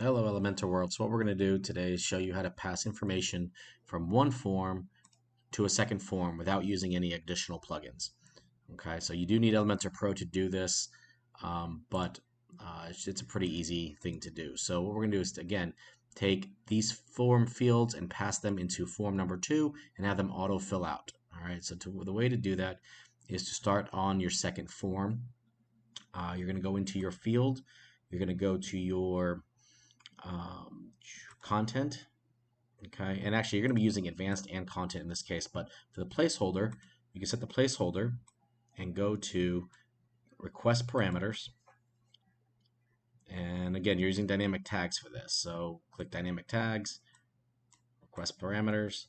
Hello, Elementor World. So what we're going to do today is show you how to pass information from one form to a second form without using any additional plugins. Okay, so you do need Elementor Pro to do this, but it's a pretty easy thing to do. So what we're going to do is, again, take these form fields and pass them into form number 2 and have them auto fill out. All right, so the way to do that is to start on your second form. You're going to go into your field. You're going to go to your content, okay, and actually you're going to be using advanced and content in this case, but for the placeholder you can set the placeholder and go to request parameters, and again you're using dynamic tags for this, so click dynamic tags, request parameters,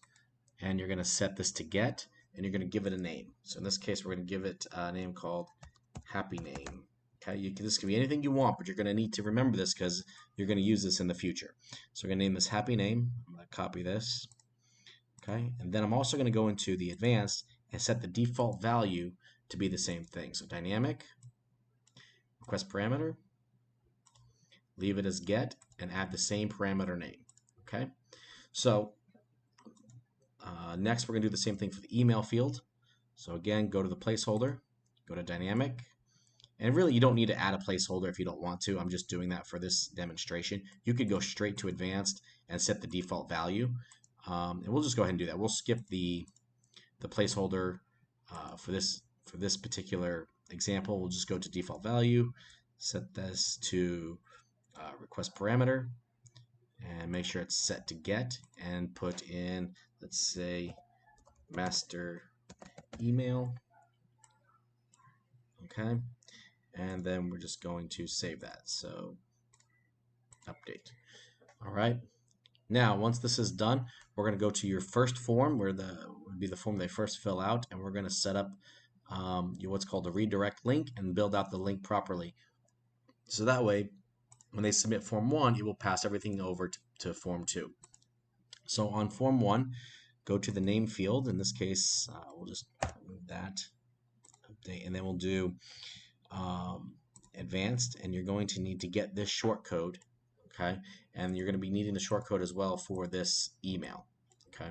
and you're going to set this to get, and you're going to give it a name. So in this case we're going to give it a name called happy name. Okay, this can be anything you want, but you're going to need to remember this because you're going to use this in the future. So we're going to name this happy name. I'm going to copy this. Okay, and then I'm also going to go into the advanced and set the default value to be the same thing. So dynamic, request parameter, leave it as get, and add the same parameter name. Okay, so next we're going to do the same thing for the email field. So again, go to the placeholder, go to dynamic. And really, you don't need to add a placeholder if you don't want to. I'm just doing that for this demonstration. You could go straight to advanced and set the default value. And we'll just go ahead and do that. We'll skip the placeholder for this particular example. We'll just go to default value, set this to request parameter, and make sure it's set to get, and put in, let's say, master email. Okay. And then we're just going to save that. So update. All right. Now, once this is done, we're going to go to your first form, where would be the form they first fill out, and we're going to set up what's called a redirect link and build out the link properly. So that way, when they submit form 1, it will pass everything over to form 2. So on form 1, go to the name field. In this case, we'll just move that, update, and then we'll do advanced, and you're going to need to get this short code, okay, and you're going to be needing the short code as well for this email. Okay,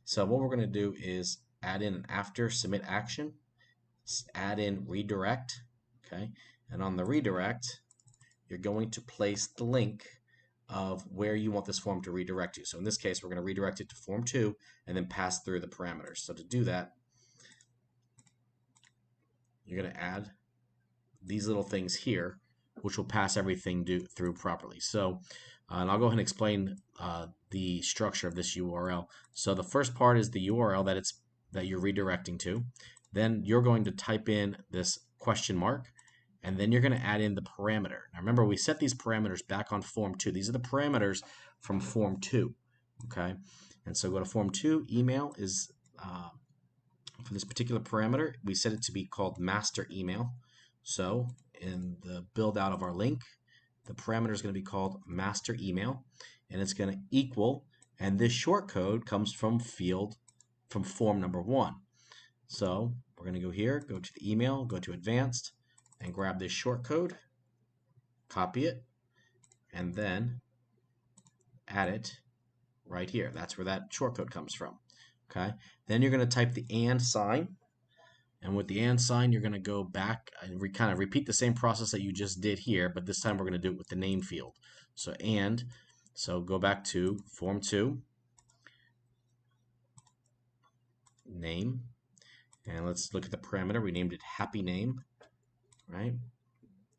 so what we're going to do is add in an after submit action, add in redirect, okay, and on the redirect you're going to place the link of where you want this form to redirect to. So in this case we're going to redirect it to form 2 and then pass through the parameters. So to do that, you're going to add these little things here, which will pass everything through properly. So, and I'll go ahead and explain the structure of this URL. So the first part is the URL that you're redirecting to. Then you're going to type in this question mark, and then you're going to add in the parameter. Now remember, we set these parameters back on form 2. These are the parameters from form 2. Okay, and so go to form 2. Email is for this particular parameter, we set it to be called master email. So in the build out of our link, the parameter is going to be called master email, and it's going to equal, and this short code comes from form number 1. So we're going to go here, go to the email, go to advanced, and grab this short code, copy it, and then add it right here. That's where that short code comes from. Okay. Then you're going to type the and sign. And with the and sign, you're going to go back and kind of repeat the same process that you just did here, but this time we're going to do it with the name field. So go back to form 2, name, and let's look at the parameter. We named it happy name, right?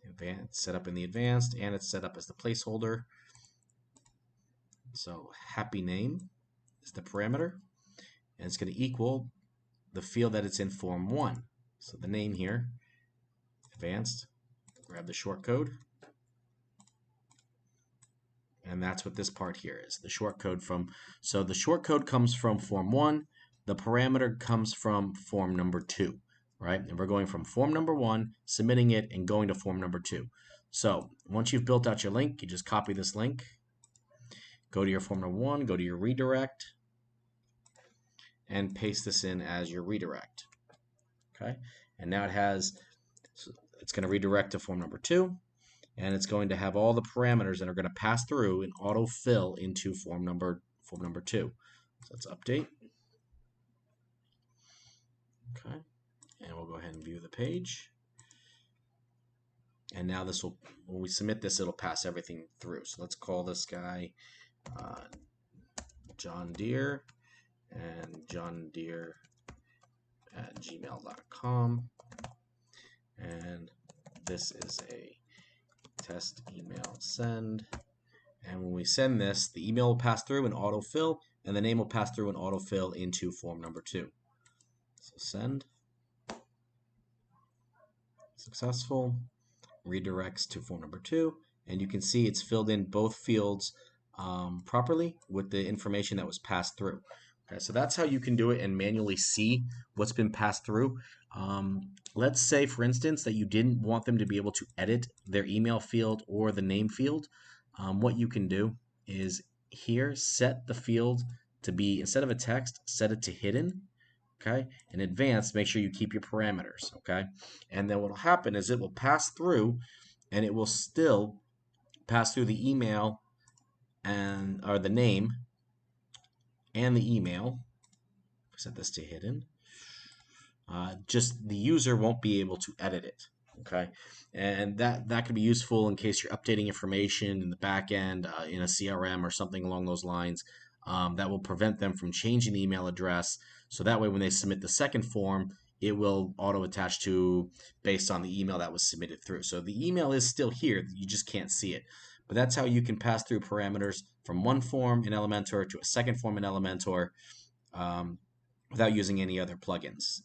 Advanced, set up in the advanced, and it's set up as the placeholder. So happy name is the parameter, and it's going to equal the field that it's in form 1. So the name here, advanced, grab the short code, and that's what this part here is, the short code from. So the short code comes from form 1, the parameter comes from form number 2, right? And we're going from form number 1, submitting it, and going to form number 2. So once you've built out your link, you just copy this link, go to your form number 1, go to your redirect, and paste this in as your redirect. Okay, and now it's going to redirect to form number 2, and it's going to have all the parameters that are going to pass through and autofill into form number 2. So let's update. Okay, and we'll go ahead and view the page. And now this will, when we submit this, it'll pass everything through. So let's call this guy John Deere, and johndeere@gmail.com. And this is a test email send. And when we send this, the email will pass through and autofill, and the name will pass through and autofill into form number 2. So send. Successful. Redirects to form number 2, and you can see it's filled in both fields properly with the information that was passed through. Okay, so that's how you can do it and manually see what's been passed through. Let's say, for instance, that you didn't want them to be able to edit their email field or the name field. What you can do is here set the field to be, instead of a text, set it to hidden. Okay, in advanced, make sure you keep your parameters. Okay, and then what will happen is it will pass through, and it will still pass through the email or the name and the email. Set this to hidden. Just the user won't be able to edit it. Okay, and that can be useful in case you're updating information in the back end in a CRM or something along those lines. That will prevent them from changing the email address. So that way, when they submit the second form, it will auto attach to based on the email that was submitted through. So the email is still here, you just can't see it. But that's how you can pass through parameters from one form in Elementor to a second form in Elementor without using any other plugins.